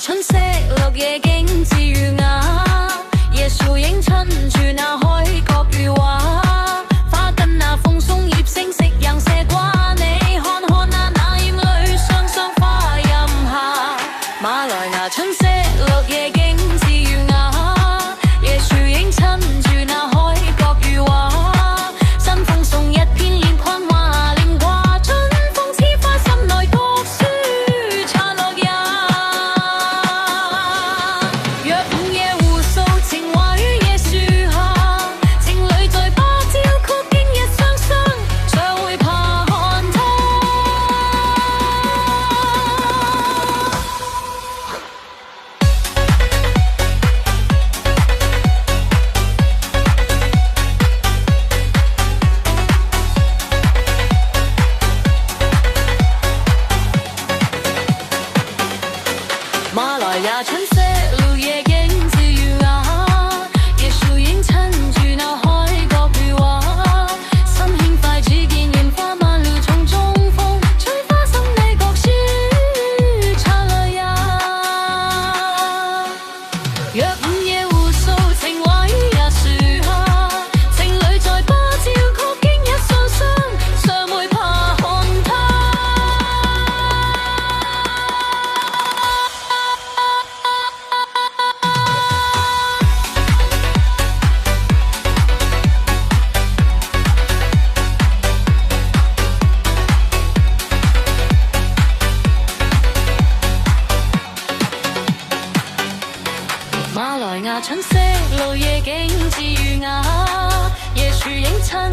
春色綠野景致如雅，椰樹映襯住那海角如畫，花跟那風送葉聲夕陽射掛，你看看那艷裏雙雙花蔭下，馬來亞春色綠野景致如雅，椰樹映襯住那海角如畫，新風送一片臉框華玲華，春風似花心內讀書燦落日。若午夜互訴情話於椰樹下，情侶在芭蕉曲經一雙雙，誰會怕看他？馬來亞春色綠野景致如雅，椰樹映襯住那海角如畫，心輕快只見煙花漫了叢中風，吹花心裏覺書燦落日。若午夜互訴情話於椰樹下，情侶在芭蕉曲經一雙雙，尚會怕看他？馬來亞春色綠野景致如雅，椰樹映襯